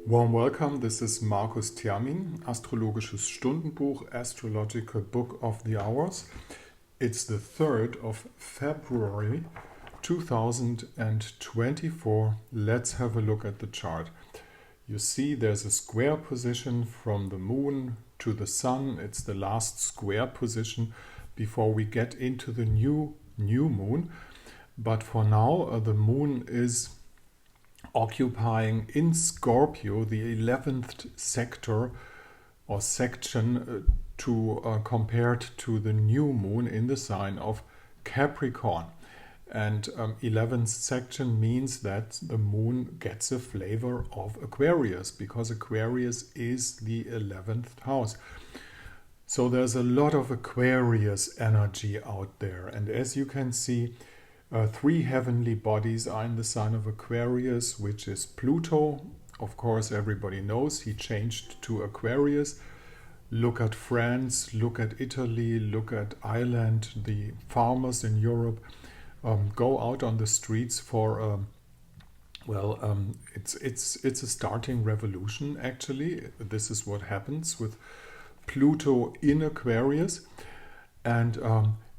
Warm welcome, this is Markus Termin, Astrologisches Stundenbuch, Astrological Book of the Hours. It's the 3rd of February 2024. Let's have a look at the chart. You see there's a square position from the moon to the sun. It's the last square position before we get into the new moon. But for now, the moon is occupying in Scorpio the 11th sector or section compared to the new moon in the sign of Capricorn. And 11th section means that the moon gets a flavor of Aquarius because Aquarius is the 11th house. So there's a lot of Aquarius energy out there. And as you can see, 3 heavenly bodies are in the sign of Aquarius, which is Pluto. Of course, everybody knows he changed to Aquarius. Look at France, look at Italy, look at Ireland, the farmers in Europe. Go out on the streets for it's a starting revolution. Actually, this is what happens with Pluto in Aquarius. And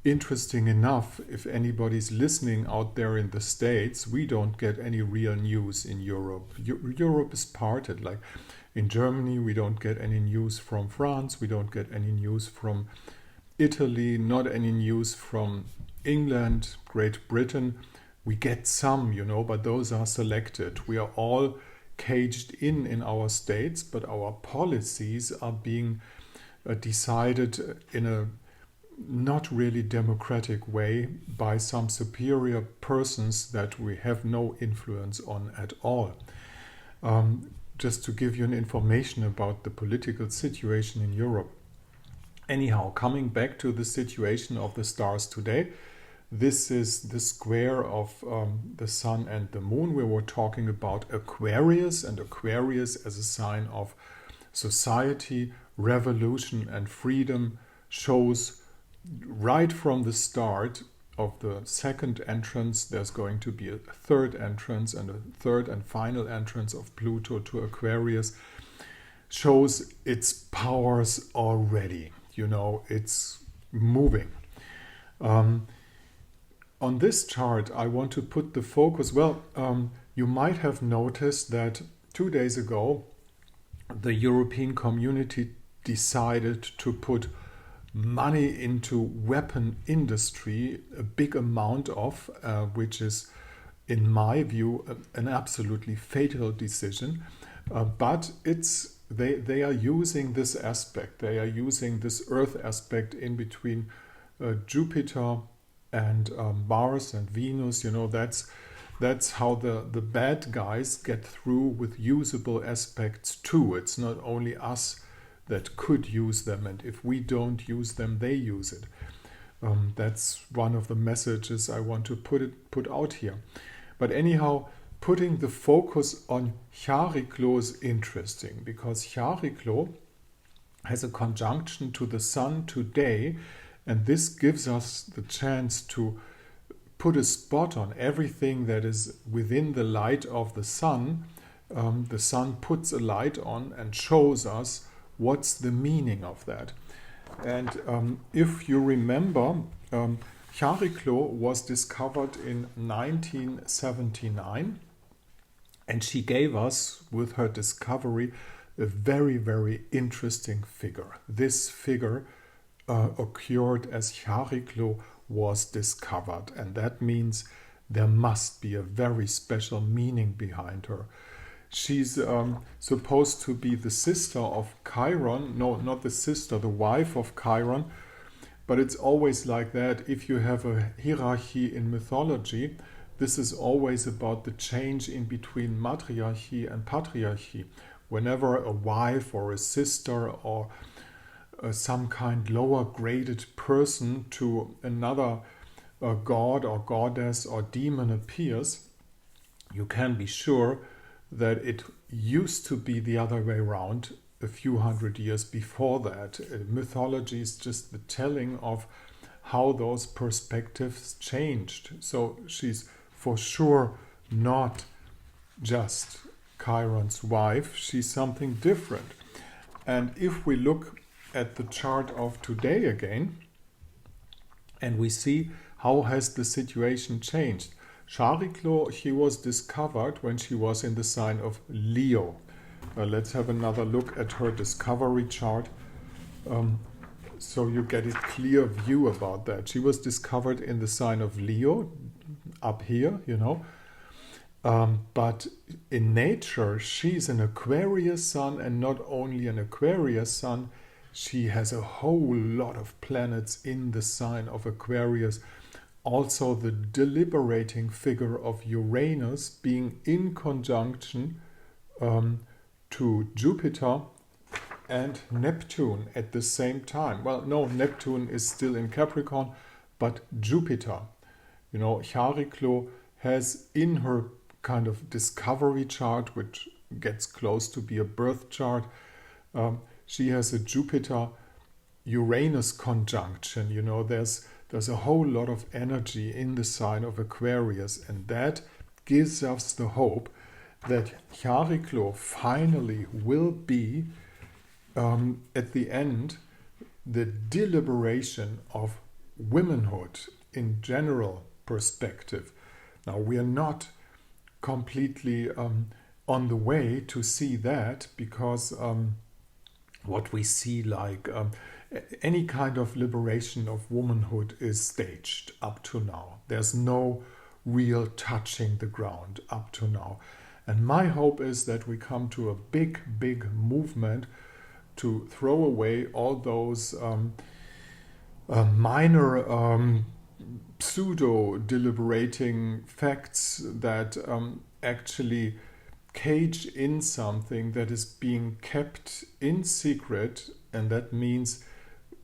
interesting enough, if anybody's listening out there in the States, we don't get any real news in Europe. Europe is parted. Like in Germany, we don't get any news from France. We don't get any news from Italy. Not any news from England, Great Britain. We get some, but those are selected. We are all caged in our states, but our policies are being decided in a not really democratic way by some superior persons that we have no influence on at all. Just to give you an information about the political situation in Europe. Anyhow, coming back to the situation of the stars today, this is the square of the sun and the moon. We were talking about Aquarius, and Aquarius as a sign of society, revolution and freedom shows right from the start of the second entrance, there's going to be a third entrance, and a third and final entrance of Pluto to Aquarius shows its powers already. It's moving. On this chart, I want to put the focus. You might have noticed that 2 days ago, the European community decided to put money into weapon industry, a big amount of, which is, in my view, an absolutely fatal decision. But they are using this aspect. They are using this Earth aspect in between Jupiter and Mars and Venus. That's how the bad guys get through with usable aspects too. It's not only us that could use them, and if we don't use them, they use it. That's one of the messages I want to put out here. But anyhow, putting the focus on Chariklo is interesting because Chariklo has a conjunction to the sun today, and this gives us the chance to put a spot on everything that is within the light of the sun. The sun puts a light on and shows us what's the meaning of that. And if you remember, Chariklo was discovered in 1979, and she gave us, with her discovery, a very, very interesting figure. This figure occurred as Chariklo was discovered, and that means there must be a very special meaning behind her. She's supposed to be the sister of Chiron. No, not the sister, the wife of Chiron. But it's always like that. If you have a hierarchy in mythology, this is always about the change in between matriarchy and patriarchy. Whenever a wife or a sister or some kind lower graded person to another god or goddess or demon appears, you can be sure that it used to be the other way around a few hundred years before that. Mythology is just the telling of how those perspectives changed. So she's for sure not just Chiron's wife, she's something different. And if we look at the chart of today again, and we see how has the situation changed. Chariklo, she was discovered when she was in the sign of Leo. Let's have another look at her discovery chart, so you get a clear view about that. She was discovered in the sign of Leo, up here, but in nature, she's an Aquarius sun, and not only an Aquarius sun, she has a whole lot of planets in the sign of Aquarius. Also, the deliberating figure of Uranus being in conjunction to Jupiter and Neptune at the same time. Well, no, Neptune is still in Capricorn, but Jupiter. Chariklo has in her kind of discovery chart, which gets close to be a birth chart, she has a Jupiter-Uranus conjunction. There's a whole lot of energy in the sign of Aquarius, and that gives us the hope that Chariklo finally will be, at the end, the deliberation of womanhood in general perspective. Now, we are not completely on the way to see that, because what we see, like any kind of liberation of womanhood, is staged up to now. There's no real touching the ground up to now. And my hope is that we come to a big, big movement to throw away all those minor pseudo-deliberating facts that actually cage in something that is being kept in secret, and that means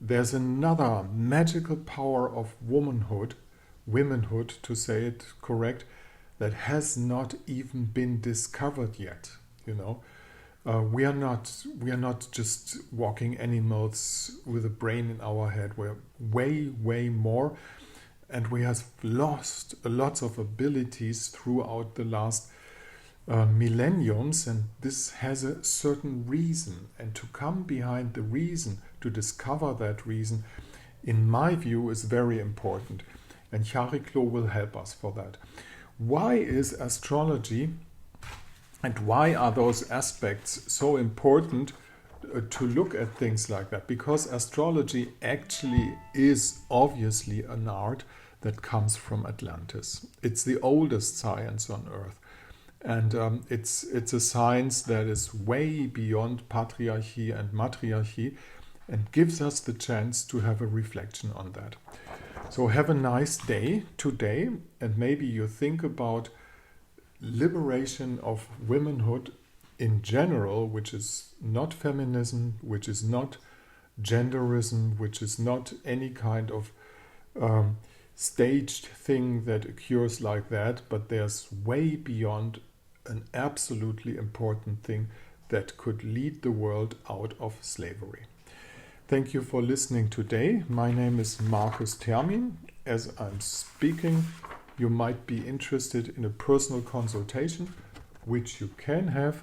there's another magical power of womanhood to say it correct, that has not even been discovered yet. We are not just walking animals with a brain in our head. We're way more, and we have lost lots of abilities throughout the last millenniums, and this has a certain reason. And to come behind the reason, to discover that reason, in my view, is very important. And Chariklo will help us for that. Why is astrology and why are those aspects so important to look at things like that? Because astrology actually is obviously an art that comes from Atlantis. It's the oldest science on Earth. And it's a science that is way beyond patriarchy and matriarchy, and gives us the chance to have a reflection on that. So have a nice day today, and maybe you think about liberation of womanhood in general, which is not feminism, which is not genderism, which is not any kind of staged thing that occurs like that, but there's way beyond an absolutely important thing that could lead the world out of slavery. Thank you for listening today. My name is Markus Termin. As I'm speaking, you might be interested in a personal consultation, which you can have.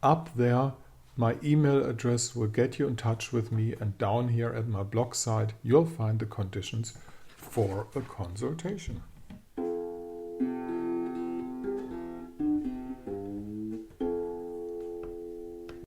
Up there, my email address will get you in touch with me, and down here at my blog site, you'll find the conditions for a consultation.